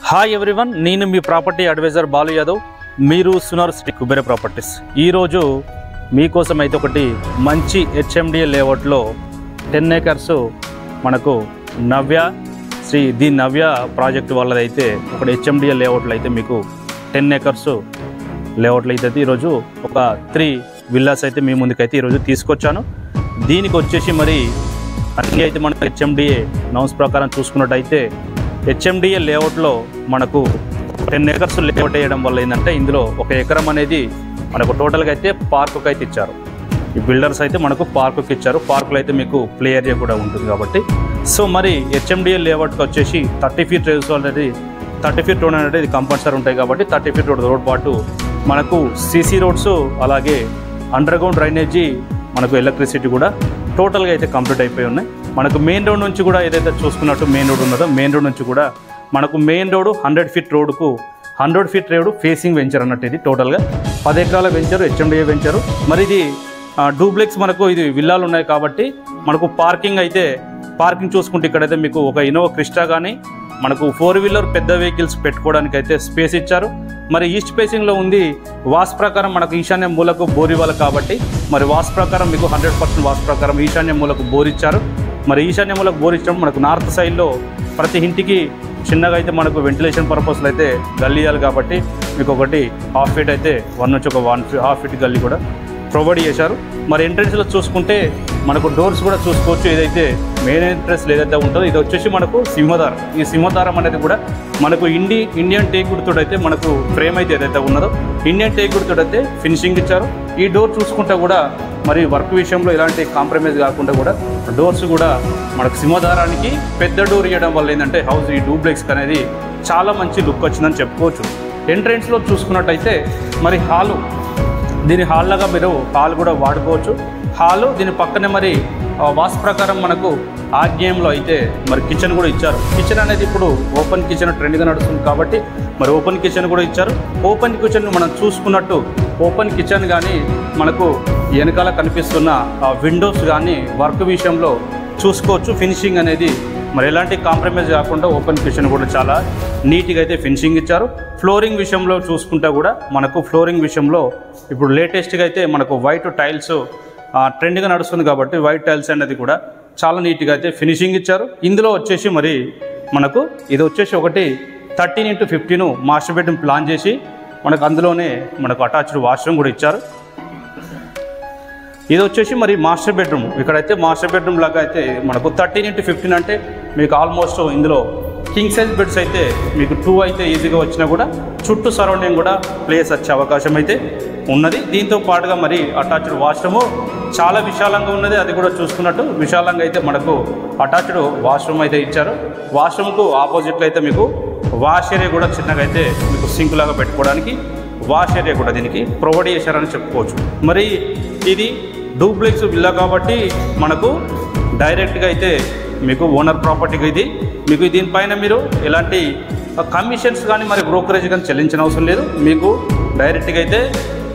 Hi everyone, నేను మీ property advisor Balu Yadav. మీరు Sunar Shri Kubera properties. ఈరోజు మీకోసం అయితే ఒకటి మంచి హెచ్ఎండిఏ లేఅవుట్లో 10 acres మనకు నవ్య ప్రాజెక్ట్ వాళ్ళదైతే ఒకటి హెచ్ఎండిఏ లేఅవుట్లో అయితే మీకు 10 acres లేఅవుట్లో అయితే ఈరోజు ఒక 3 విల్లాస్ అయితే మీ ముందుకైతే ఈరోజు తీసుకొచ్చాను. దీనికి వచ్చేసి మరి అన్నీ అయితే మనకు హెచ్ఎండిఏ నామ్స్ ప్రకారం చూసుకున్నట్టయితే హెచ్ఎండిఏ లేఅవుట్లో మనకు 10 acres లేఅవుట్ వేయడం వల్ల ఏంటంటే ఇందులో 1 ఎకరం అనేది మనకు టోటల్గా అయితే పార్కుకి అయితే ఇచ్చారు. ఈ బిల్డర్స్ అయితే మనకు పార్కుకి ఇచ్చారు. పార్కులో అయితే మీకు ప్లే ఏరియా కూడా ఉంటుంది కాబట్టి సో మరి హెచ్ఎండిఏ లేఅవుట్కి వచ్చేసి 30 feet రేస్ అనేది 30 feet రోడ్ అనేది కంపల్సరీ ఉంటాయి కాబట్టి 30 feet రోడ్ పాటు మనకు సీసీ రోడ్స్ అలాగే అండర్ గ్రౌండ్ డ్రైనేజీ మనకు ఎలక్ట్రిసిటీ కూడా టోటల్గా అయితే కంప్లీట్ అయిపోయి ఉన్నాయి. మనకు మెయిన్ రోడ్ నుంచి కూడా ఏదైతే చూసుకున్నట్టు మెయిన్ రోడ్ ఉన్నదో మెయిన్ రోడ్ నుంచి కూడా మనకు main road 100 feet రోడ్కు 100 feet road facing venture అన్నట్టు ఇది టోటల్గా 10 ఎకరాల వెంచరు హెచ్ఎండిఏ వెంచరు. మరి ఇది డూప్లెక్స్ మనకు ఇది విల్లాలు ఉన్నాయి కాబట్టి మనకు పార్కింగ్ చూసుకుంటే ఇక్కడైతే మీకు ఒక ఇన్నోవా క్రిస్టా కానీ మనకు 4-wheeler పెద్ద వెహికల్స్ పెట్టుకోవడానికి అయితే స్పేస్ ఇచ్చారు. మరి ఈస్ట్ ఫేసింగ్లో ఉంది. వాస్ ప్రకారం మనకు ఈశాన్య మూలకు బోర్ ఇవ్వాలి కాబట్టి మరి వాస్ ప్రకారం మీకు 100% వాస్ ప్రకారం ఈశాన్య మూలకు బోర్ ఇచ్చారు. మరి ఈశాన్య మూలకు బోర్ ఇచ్చడం మనకు నార్త్ సైడ్లో ప్రతి ఇంటికి చిన్నగా అయితే మనకు వెంటిలేషన్ పర్పస్లో అయితే గల్లీ ఇవ్వాలి కాబట్టి మీకు ఒకటి 1/2 feet అయితే 1 నుంచి ఒక 1.5 feet గల్లీ కూడా ప్రొవైడ్ చేశారు. మరి ఎంట్రెన్స్లో చూసుకుంటే మనకు డోర్స్ కూడా చూసుకోవచ్చు. ఏదైతే మెయిన్ ఎంట్రెన్స్ ఏదైతే ఉంటుందో ఇది వచ్చేసి మనకు సింహద్వారం. ఈ సింహద్వారం అనేది కూడా మనకు ఇండియన్ టేక్ గుర్తుడు అయితే మనకు ఫ్రేమ్ అయితే ఏదైతే ఉన్నదో ఇండియన్ టేక్ గుర్తుడు అయితే ఫినిషింగ్ ఇచ్చారు. ఈ డోర్ చూసుకుంటే కూడా మరి వర్క్ విషయంలో ఎలాంటి కాంప్రమైజ్ కాకుండా కూడా డోర్స్ కూడా మనకు సింహద్వారానికి పెద్ద డోర్ ఇవ్వడం వల్ల ఏంటంటే హౌస్ ఈ డూప్లెక్స్ అనేది చాలా మంచి లుక్ వచ్చిందని చెప్పుకోవచ్చు. ఎంట్రెన్స్లో చూసుకున్నట్టయితే మరి దీని హాల్ లాగా మీరు హాల్ కూడా వాడుకోవచ్చు. హాలు దీని పక్కనే మరి వాస్తు ప్రకారం మనకు ఆగ్నేయంలో అయితే మరి కిచెన్ కూడా ఇచ్చారు. కిచెన్ అనేది ఇప్పుడు ఓపెన్ కిచెన్ ట్రెండ్గా నడుస్తుంది కాబట్టి మరి ఓపెన్ కిచెన్ కూడా ఇచ్చారు. ఓపెన్ కిచెన్ మనం చూసుకున్నట్టు ఓపెన్ కిచెన్ కానీ మనకు వెనకాల కనిపిస్తున్న విండోస్ కానీ వర్క్ విషయంలో చూసుకోవచ్చు. ఫినిషింగ్ అనేది మరి ఎలాంటి కాంప్రమైజ్ కాకుండా ఓపెన్ కిచెన్ కూడా చాలా నీట్గా అయితే ఫినిషింగ్ ఇచ్చారు. ఫ్లోరింగ్ విషయంలో చూసుకుంటే కూడా మనకు ఫ్లోరింగ్ విషయంలో ఇప్పుడు లేటెస్ట్గా అయితే మనకు వైట్ టైల్స్ ట్రెండ్గా నడుస్తుంది కాబట్టి వైట్ టైల్స్ అనేది కూడా చాలా నీట్గా అయితే ఫినిషింగ్ ఇచ్చారు. ఇందులో వచ్చేసి మరి మనకు ఇది వచ్చేసి ఒకటి 13x15 మాస్టర్ బెడ్రూమ్ ప్లాన్ చేసి మనకు అందులోనే మనకు అటాచ్డ్ వాష్రూమ్ కూడా ఇచ్చారు. ఇది వచ్చేసి మరి మాస్టర్ బెడ్రూమ్. ఇక్కడైతే మాస్టర్ బెడ్రూమ్ లాగా అయితే మనకు 13x15 అంటే మీకు ఆల్మోస్ట్ ఇందులో కింగ్ సైజ్ బెడ్స్ అయితే మీకు 2 అయితే ఈజీగా వచ్చినా కూడా చుట్టూ సరౌండింగ్ కూడా ప్లేస్ వచ్చే అవకాశం అయితే ఉన్నది. దీంతో పాటుగా మరి అటాచ్డ్ వాష్రూము చాలా విశాలంగా ఉన్నది. అది కూడా చూసుకున్నట్టు విశాలంగా అయితే మనకు అటాచ్డ్ వాష్రూమ్ అయితే ఇచ్చారు. వాష్రూమ్కు ఆపోజిట్లో అయితే మీకు వాష్ ఏరియా కూడా చిన్నగా అయితే మీకు సింక్ లాగా పెట్టుకోవడానికి వాష్ ఏరియా కూడా దీనికి ప్రొవైడ్ చేశారని చెప్పుకోవచ్చు. మరి ఇది డూప్లెక్స్ విల్లా కాబట్టి మనకు డైరెక్ట్గా అయితే మీకు ఓనర్ ప్రాపర్టీగా ఇది మీకు దీనిపైన మీరు ఎలాంటి కమిషన్స్ కానీ మరి బ్రోకరేజ్ కానీ చెల్లించిన అవసరం లేదు. మీకు డైరెక్ట్గా అయితే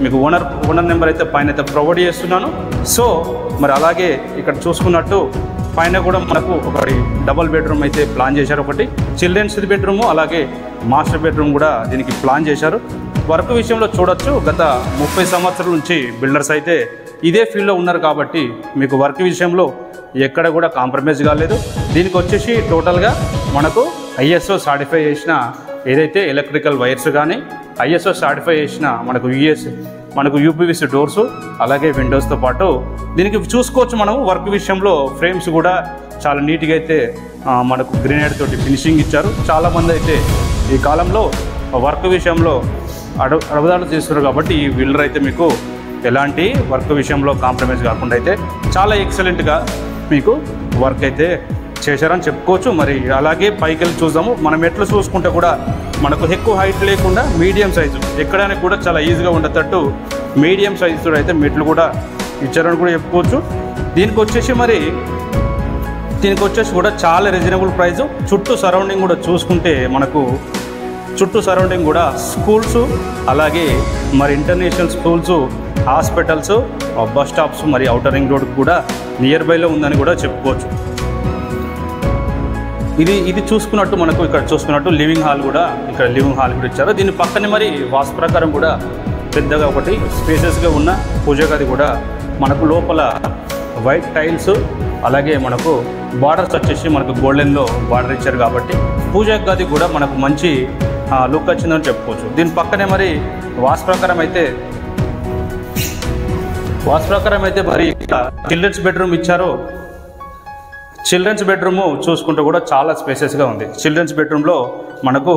మీకు ఓనర్ నెంబర్ అయితే పైన అయితే ప్రొవైడ్ చేస్తున్నాను. సో మరి అలాగే ఇక్కడ చూసుకున్నట్టు పైన కూడా మనకు ఒకటి డబుల్ బెడ్రూమ్ అయితే ప్లాన్ చేశారు. ఒకటి చిల్డ్రన్స్ బెడ్రూము అలాగే మాస్టర్ బెడ్రూమ్ కూడా దీనికి ప్లాన్ చేశారు. వర్క్ విషయంలో చూడొచ్చు గత 30 సంవత్సరాల నుంచి బిల్డర్స్ అయితే ఇదే ఫీల్డ్లో ఉన్నారు కాబట్టి మీకు వర్క్ విషయంలో ఎక్కడ కూడా కాంప్రమైజ్ కాలేదు. దీనికి వచ్చేసి టోటల్గా మనకు ISO సర్టిఫై చేసిన ఏదైతే ఎలక్ట్రికల్ వైర్స్ కానీ ISO సర్టిఫై చేసిన మనకు UPVC డోర్సు అలాగే విండోస్తో పాటు దీనికి చూసుకోవచ్చు. మనం వర్క్ విషయంలో ఫ్రేమ్స్ కూడా చాలా నీట్గా అయితే మనకు గ్రెనేడ్ తోటి ఫినిషింగ్ ఇచ్చారు. చాలామంది అయితే ఈ కాలంలో వర్క్ విషయంలో అడవుదాలు చేస్తున్నారు కాబట్టి ఈ బిల్డర్ అయితే మీకు ఎలాంటి వర్క్ విషయంలో కాంప్రమైజ్ కాకుండా అయితే చాలా ఎక్సలెంట్గా మీకు వర్క్ అయితే చేశారని చెప్పుకోవచ్చు. మరి అలాగే పైకి వెళ్ళి చూద్దాము. మనం ఎట్లా చూసుకుంటే కూడా మనకు ఎక్కువ హైట్ లేకుండా మీడియం సైజు ఎక్కడానికి కూడా చాలా ఈజీగా ఉండేటట్టు మీడియం సైజు అయితే మెట్లు కూడా ఇచ్చారని కూడా చెప్పుకోవచ్చు. దీనికి వచ్చేసి కూడా చాలా రీజనబుల్ ప్రైస్. చుట్టూ సరౌండింగ్ కూడా చూసుకుంటే మనకు చుట్టూ సరౌండింగ్ కూడా స్కూల్స్ అలాగే మరి international schools hospitals bus stops మరి ఔటర్ రింగ్ రోడ్ కూడా నియర్ బైలో ఉందని కూడా చెప్పుకోవచ్చు. ఇది చూసుకున్నట్టు మనకు ఇక్కడ చూసుకున్నట్టు లివింగ్ హాల్ కూడా ఇచ్చారు. దీని పక్కనే మరి వాస్తు ప్రకారం కూడా పెద్దగా ఒకటి స్పేసెస్గా ఉన్న పూజ గది కూడా మనకు లోపల వైట్ టైల్స్, అలాగే మనకు బార్డర్స్ వచ్చేసి మనకు గోల్డెన్లో బార్డర్ ఇచ్చారు కాబట్టి పూజ గది కూడా మనకు మంచి లుక్ వచ్చిందని చెప్పుకోవచ్చు. దీని పక్కనే మరి వాస్తు ప్రకారం అయితే మరి చిల్డ్రన్స్ బెడ్రూమ్ ఇచ్చారు. చిల్డ్రన్స్ బెడ్రూమ్ చూసుకుంటూ కూడా చాలా స్పేసెస్గా ఉంది. చిల్డ్రన్స్ బెడ్రూమ్లో మనకు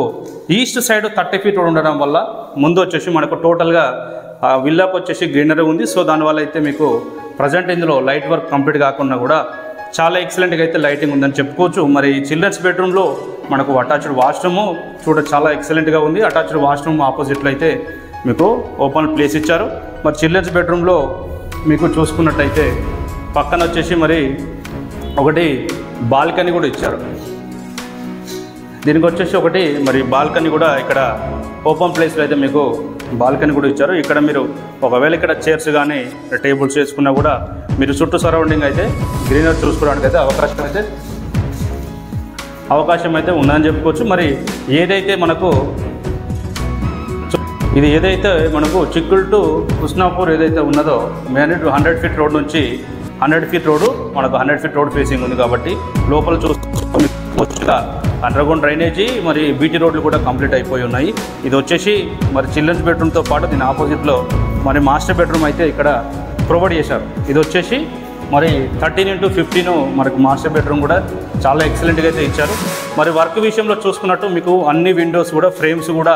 ఈస్ట్ సైడ్ 30 feet రోడ్ ఉండడం వల్ల ముందు వచ్చేసి మనకు టోటల్గా విల్లాకు వచ్చేసి గ్రీనరీ ఉంది. సో దానివల్ల అయితే మీకు ప్రజెంట్ ఇందులో లైట్ వర్క్ కంప్లీట్ కాకుండా కూడా చాలా ఎక్సలెంట్గా అయితే లైటింగ్ ఉందని చెప్పుకోవచ్చు. మరి చిల్డ్రన్స్ బెడ్రూమ్లో మనకు అటాచ్డ్ వాష్రూమ్ చాలా ఎక్సలెంట్గా ఉంది. అటాచ్డ్ వాష్రూమ్ ఆపోజిట్లో అయితే మీకు ఓపెన్ ప్లేస్ ఇచ్చారు. మరి చిల్డ్రన్స్ బెడ్రూమ్లో మీకు చూసుకున్నట్టయితే పక్కన వచ్చేసి మరి ఒకటి బాల్కనీ కూడా ఇచ్చారు. దీనికి వచ్చేసి ఒకటి మరి బాల్కనీ కూడా ఇక్కడ ఓపెన్ ప్లేస్లో అయితే మీకు బాల్కనీ కూడా ఇచ్చారు. ఇక్కడ మీరు ఒకవేళ ఇక్కడ చైర్స్ కానీ టేబుల్స్ వేసుకున్నా కూడా మీరు చుట్టూ సరౌండింగ్ అయితే గ్రీనరీ చూసుకోవడానికి అయితే అవకాశం అయితే ఉందని చెప్పుకోవచ్చు. మరి ఏదైతే మనకు చిక్కుల్ టు కృష్ణాపూర్ ఏదైతే ఉన్నదో మెయిన్ 100 feet రోడ్ నుంచి 100 feet రోడ్డు మనకు 100 feet రోడ్ ఫేసింగ్ ఉంది కాబట్టి లోపల చూసుకొని అండర్గ్రౌండ్ డ్రైనేజీ మరి బీటీ రోడ్లు కూడా కంప్లీట్ అయిపోయి ఉన్నాయి. ఇది వచ్చేసి మరి చిల్డ్రన్స్ బెడ్రూమ్తో పాటు దీని ఆపోజిట్లో మరి మాస్టర్ బెడ్రూమ్ అయితే ఇక్కడ ప్రొవైడ్ చేశారు. ఇది వచ్చేసి మరి 13x15 మనకు మాస్టర్ బెడ్రూమ్ కూడా చాలా ఎక్సలెంట్గా అయితే ఇచ్చారు. మరి వర్క్ విషయంలో చూసుకున్నట్టు మీకు అన్ని విండోస్ కూడా ఫ్రేమ్స్ కూడా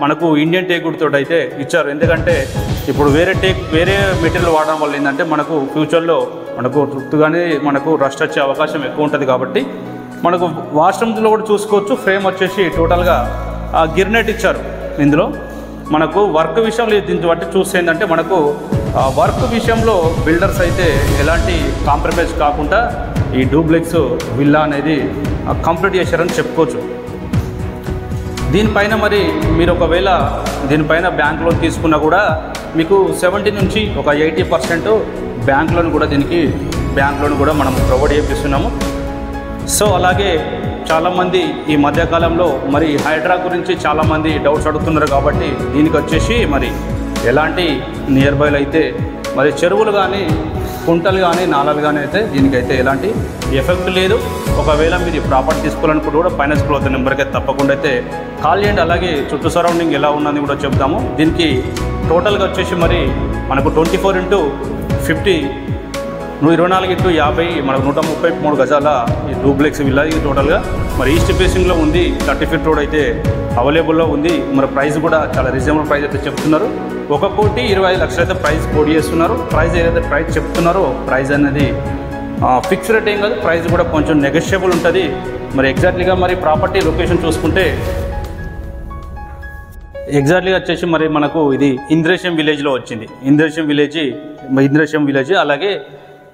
మనకు ఇండియన్ టేక్ తోటి అయితే ఇచ్చారు. ఎందుకంటే ఇప్పుడు వేరే మెటీరియల్ వాడడం వల్ల ఏంటంటే మనకు ఫ్యూచర్లో మనకు తృప్తిగానే మనకు రస్ట్ వచ్చే అవకాశం ఎక్కువ ఉంటుంది కాబట్టి మనకు వాష్రూమ్స్లో కూడా చూసుకోవచ్చు. ఫ్రేమ్ వచ్చేసి టోటల్గా గిర్నెట్ ఇచ్చారు. ఇందులో మనకు వర్క్ విషయంలో దీన్ని బట్టి చూస్తే ఏంటంటే మనకు వర్క్ విషయంలో బిల్డర్స్ అయితే ఎలాంటి కాంప్రమైజ్ కాకుండా ఈ డూప్లెక్స్ విల్లా అనేది కంప్లీట్ చేశారని చెప్పుకోవచ్చు. దీనిపైన మరి మీరు ఒకవేళ దీనిపైన బ్యాంక్ లోన్ తీసుకున్నా కూడా మీకు 70 నుంచి ఒక 80% బ్యాంక్ లోన్ కూడా మనం ప్రొవైడ్ చేపిస్తున్నాము. సో అలాగే చాలామంది ఈ మధ్యకాలంలో మరి హైడ్రా గురించి చాలామంది డౌట్స్ అడుగుతున్నారు కాబట్టి దీనికి వచ్చేసి మరి ఎలాంటి నియర్ బైలు అయితే మరి చెరువులు కానీ కుంటలు కానీ నాళాలు కానీ అయితే దీనికైతే ఎలాంటి ఎఫెక్ట్ లేదు. ఒకవేళ మీరు ప్రాపర్టీ తీసుకోవాలనుకుంటే కూడా ఫైనాన్స్ గ్రోత్ నెంబర్కి తప్పకుండా అయితే కాల్ చేయండి. అలాగే చుట్టూ సరౌండింగ్ ఎలా ఉన్నది కూడా చెప్తాము. దీనికి టోటల్గా వచ్చేసి మరి మనకు 24x50 24x50 మనకు 133 గజాల ఈ డూప్లెక్స్ విల్లా ఇది టోటల్గా మరి ఈస్ట్ ఫేసింగ్లో ఉంది. 30 feet రోడ్ అయితే అవైలబుల్లో ఉంది. మరి ప్రైస్ కూడా చాలా రీజనబుల్ ప్రైస్ అయితే చెప్తున్నారు. 1,25,00,000 అయితే ప్రైస్ కోడ్ చేస్తున్నారు. ప్రైస్ ఏదైతే ప్రైస్ చెప్తున్నారో ప్రైస్ అనేది ఫిక్స్ రేట్ ఏం కాదు, ప్రైస్ కూడా కొంచెం నెగోషియబుల్ ఉంటుంది. మరి ఎగ్జాక్ట్లీగా మరి ప్రాపర్టీ లొకేషన్ చూసుకుంటే ఎగ్జాక్ట్లీగా వచ్చేసి మరి మనకు ఇది ఇంద్రేశం విలేజ్లో వచ్చింది. ఇంద్రేశం విలేజ్ అలాగే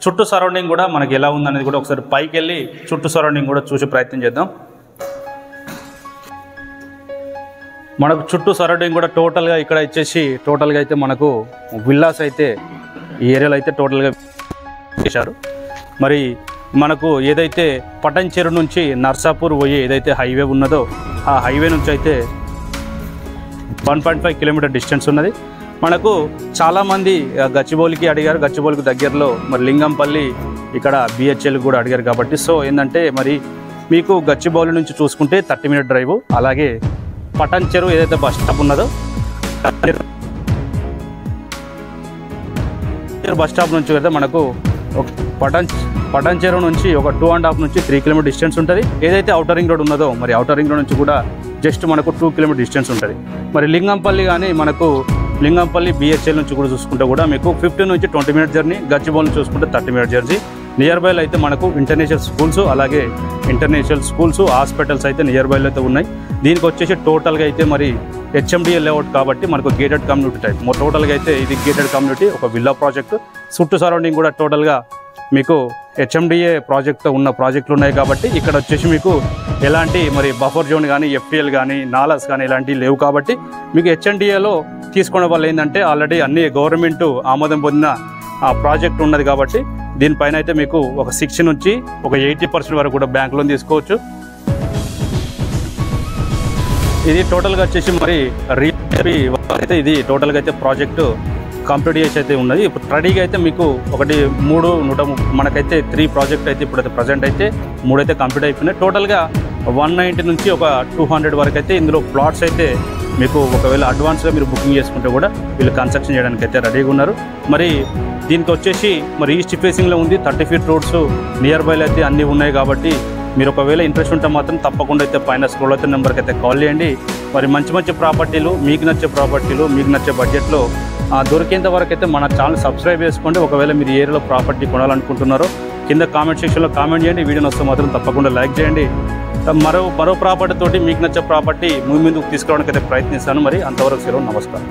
చుట్టూ సరౌండింగ్ కూడా మనకి ఎలా ఉందనేది కూడా ఒకసారి పైకి వెళ్ళి చుట్టూ సరౌండింగ్ కూడా చూసే ప్రయత్నం చేద్దాం. మనకు చుట్టూ సరౌండింగ్ కూడా టోటల్గా ఇక్కడ వచ్చేసి టోటల్గా అయితే మనకు విల్లాస్ అయితే ఈ ఏరియాలో అయితే టోటల్గా చేశారు. మరి మనకు ఏదైతే పటంచెరు నుంచి నర్సాపూర్ పోయే ఏదైతే హైవే ఉన్నదో ఆ హైవే నుంచి అయితే 1.5 kilometer డిస్టెన్స్ ఉన్నది. మనకు చాలామంది గచ్చిబౌలికి అడిగారు. గచ్చిబౌలికి దగ్గరలో మరి లింగంపల్లి ఇక్కడ BHL కూడా అడిగారు కాబట్టి సో ఏంటంటే మరి మీకు గచ్చిబౌలి నుంచి చూసుకుంటే 30 minute డ్రైవ్. అలాగే పటంచెరు ఏదైతే బస్ స్టాప్ ఉన్నదో బస్ స్టాప్ నుంచి అయితే మనకు పటంచెరు నుంచి ఒక 2.5 నుంచి 3 kilometer డిస్టెన్స్ ఉంటుంది. ఏదైతే ఔటర్ రింగ్ రోడ్ ఉన్నదో మరి ఔటర్ రింగ్ రోడ్ నుంచి కూడా జస్ట్ మనకు 2 kilometer డిస్టెన్స్ ఉంటుంది. మరి లింగంపల్లి కానీ మనకు లింగంపల్లి BHL నుంచి కూడా చూసుకుంటే కూడా మీకు 15 నుంచి 20 minute జర్నీ. గచ్చిబౌలి చూసుకుంటే 30 minute జర్నీ. నియర్ బైలో అయితే మనకు ఇంటర్నేషనల్ స్కూల్స్ అలాగే హాస్పిటల్స్ అయితే నియర్ బైలో అయితే ఉన్నాయి. దీనికి వచ్చేసి టోటల్గా అయితే మరి HMDA లేఅవుట్ కాబట్టి మనకు గేటెడ్ కమ్యూనిటీ టైప్ టోటల్గా అయితే ఇది గేటెడ్ కమ్యూనిటీ ఒక విల్లా ప్రాజెక్ట్. చుట్టూ సరౌండింగ్ కూడా టోటల్గా మీకు HMDA ప్రాజెక్ట్తో ఉన్న ప్రాజెక్టులు ఉన్నాయి కాబట్టి ఇక్కడ వచ్చేసి మీకు ఎలాంటి మరి బఫర్ జోన్ కానీ FTL కానీ నాలాస్ కానీ ఇలాంటివి లేవు కాబట్టి మీకు HMDAలో తీసుకోవడం వల్ల ఏంటంటే ఆల్రెడీ అన్ని గవర్నమెంట్ ఆమోదం పొందిన ప్రాజెక్ట్ ఉన్నది కాబట్టి దీనిపైన అయితే మీకు ఒక 60 నుంచి ఒక 80% వరకు కూడా బ్యాంక్ లోన్ తీసుకోవచ్చు. ఇది టోటల్గా వచ్చేసి మరి అయితే ఇది టోటల్గా అయితే ప్రాజెక్టు కంప్లీట్ చేసి అయితే ఉన్నది. ఇప్పుడు రెడీగా అయితే మీకు 130 మనకైతే 3 ప్రాజెక్ట్ అయితే ఇప్పుడైతే ప్రజెంట్ అయితే 3 అయితే కంప్లీట్ అయిపోయినాయి. టోటల్గా 190 నుంచి ఒక 200 వరకు అయితే ఇందులో ప్లాట్స్ అయితే మీకు ఒకవేళ అడ్వాన్స్గా మీరు బుకింగ్ చేసుకుంటే కూడా వీళ్ళు కన్స్ట్రక్షన్ చేయడానికి అయితే రెడీగా ఉన్నారు. మరి దీనికి వచ్చేసి మరి ఈస్ట్ ఫేసింగ్లో ఉంది, 30 ఫీట్ రోడ్స్ నియర్ బైలో అయితే అన్నీ ఉన్నాయి. కాబట్టి మీరు ఒకవేళ ఇంట్రెస్ట్ ఉంటే మాత్రం తప్పకుండా అయితే పైన స్క్రోల్ అవుతున్న నెంబర్కి అయితే కాల్ చేయండి. మరి మంచి ప్రాపర్టీలు, మీకు నచ్చే ప్రాపర్టీలు, మీకు నచ్చే బడ్జెట్లో దొరికేంత వరకు అయితే మన ఛానల్ సబ్స్క్రైబ్ చేసుకోండి. ఒకవేళ మీరు ఏరియాలో ప్రాపర్టీ కొనాలనుకుంటున్నారో కింద కామెంట్ సెక్షన్లో కామెంట్ చేయండి. వీడియోని వస్తే మాత్రం తప్పకుండా లైక్ చేయండి. మరో ప్రాపర్టీ తోటి మీకు నచ్చే ప్రాపర్టీ ముందుకు తీసుకురావడానికి అయితే ప్రయత్నిస్తాను. మరి అంతవరకు సెలవు, నమస్కారం.